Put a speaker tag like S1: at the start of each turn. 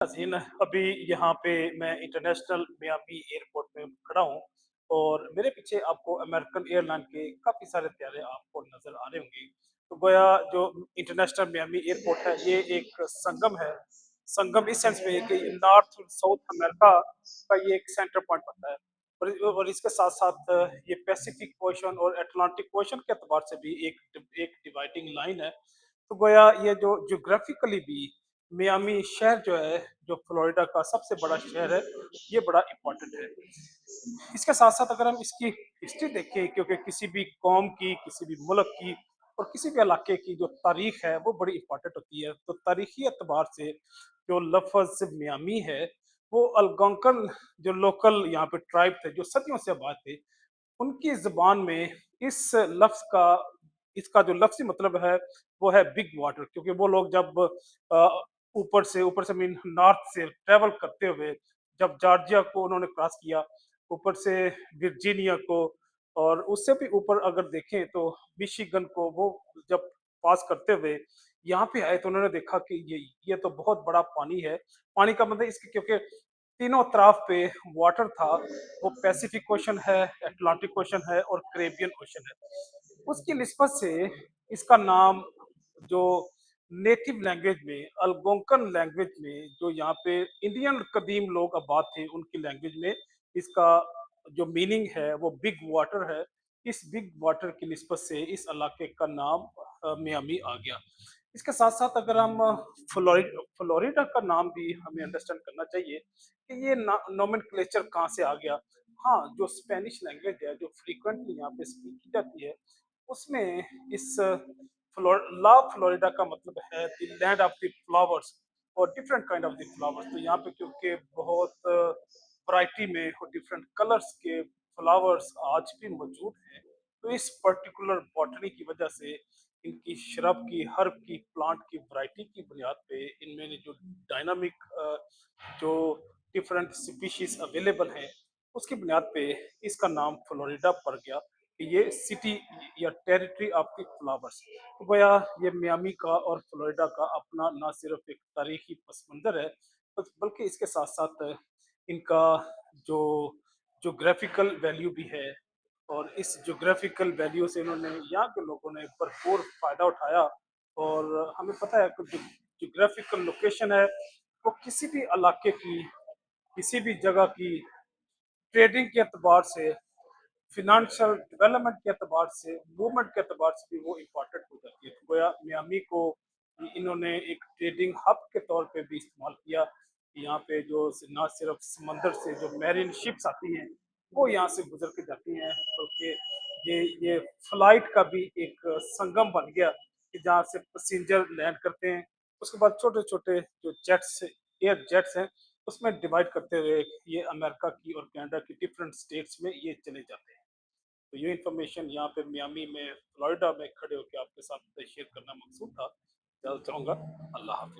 S1: हसीन अभी यहाँ पे मैं इंटरनेशनल मियामी एयरपोर्ट में खड़ा हूँ और मेरे पीछे आपको अमेरिकन एयरलाइन के काफ़ी सारे तारे आपको नज़र आ रहे होंगे। तो गोया जो इंटरनेशनल मियामी एयरपोर्ट है ये एक संगम है। संगम इस सेंस में है कि नॉर्थ और साउथ अमेरिका का ये एक सेंटर पॉइंट बनता है और इसके साथ-साथ ये पैसिफिक ओशन और अटलांटिक ओशन के एतबार से भी एक डिवाइडिंग लाइन है। तो गोया ये जो ज्योग्राफिकली भी मियामी शहर जो है, जो फ्लोरिडा का सबसे बड़ा शहर है, ये बड़ा इम्पोर्टेंट है। इसके साथ-साथ अगर हम इसकी हिस्ट्री देखें, क्योंकि किसी भी कौम की, किसी भी मुल्क की और किसी भी इलाके की जो तारीख है, वो बड़ी इम्पोर्टेंट होती है। तो तारीखी एतबार से जो लफ़्ज़ मियामी है, वो अल्गोंकन जो लोकल यहाँ पे ट्राइब थे, जो सदियों से आबाद थे, उनकी ज़ुबान में इस लफ्ज़ का इसका जो लफ्ज़ी मतलब है, वो है बिग वाटर, क्योंकि वो लोग जब अ, ऊपर से मीन नॉर्थ से ट्रैवल करते हुए जब जॉर्जिया को उन्होंने क्रॉस किया, ऊपर से वर्जीनिया को और उससे भी ऊपर अगर देखें तो मिशिगन को वो जब पास करते हुए यहाँ पे आए तो उन्होंने देखा कि ये तो बहुत बड़ा पानी है। पानी का मतलब इसके क्योंकि तीनों तरफ पे वाटर था, वो पैसिफिक ओशन है, अटलांटिक ओशन है और कैरेबियन ओशन है। उसकी निस्बत से इसका नाम जो नेटिव लैंग्वेज में अल्गोंकन लैंग्वेज में जो यहाँ पे इंडियन कदीम लोग आबाद थे उनकी लैंग्वेज में इसका जो मीनिंग है वो बिग वाटर है। इस बिग वाटर की निस्बत से इस इलाके का नाम मियामी आ गया। इसके साथ साथ अगर हम फ्लोरिडा का नाम भी हमें अंडरस्टैंड करना चाहिए कि ये नोमेनक्लेचर कहाँ से आ गया। हाँ, जो स्पेनिश लैंग्वेज है जो फ्रीक्वेंटली यहाँ पे स्पीक की जाती है उसमें इस ला फ्लोरिडा का मतलब है the land of the flowers और different kind of the flowers. तो यहाँ पे क्योंकि बहुत वैरायटी में और डिफरेंट कलर्स के फ्लावर्स आज भी मौजूद हैं, तो इस पर्टिकुलर बॉटनी की वजह से इनकी श्रब की हर्ब की प्लांट की वैरायटी की बुनियाद पे इनमें जो डायनामिक जो डिफरेंट स्पीशीज अवेलेबल हैं उसकी बुनियाद पे इसका नाम फ्लोरिडा पड़ गया कि ये सिटी या टेरिटरी ऑफ द फ्लावर्स। तो गोया ये मियामी का और फ्लोरिडा का अपना ना सिर्फ एक तारीखी पस मंज़र है बल्कि इसके साथ साथ इनका जो जोग्राफिकल वैल्यू भी है और इस ज्योग्राफिकल वैल्यू से इन्होंने यहाँ के लोगों ने भरपूर फायदा उठाया। और हमें पता है कि जो ज्योग्राफिकल लोकेशन है वो किसी भी इलाके की, किसी भी जगह की ट्रेडिंग के एतबार से, फिनेंशियल डेवलपमेंट के एतबार से, मूवमेंट के एतबार से भी वो इम्पोर्टेंट हो जाती है। तो गोया मियामी को इन्होंने एक ट्रेडिंग हब के तौर पे भी इस्तेमाल किया। यहाँ पे जो ना सिर्फ समंदर से जो मैरीन शिप्स आती हैं वो यहाँ से गुजर के जाती हैं, बल्कि ये फ्लाइट का भी एक संगम बन गया कि जहाँ से पैसेंजर लैंड करते हैं। उसके बाद छोटे छोटे जो जेट्स एयर जेट्स हैं उसमें डिवाइड करते हुए ये अमेरिका की और कनाडा की डिफरेंट स्टेट्स में ये चले जाते हैं। तो ये इन्फॉर्मेशन यहाँ पे मियामी में फ्लोरिडा में खड़े होकर आपके साथ शेयर करना मकसूद था। चाहूँगा। अल्लाह हाफिज।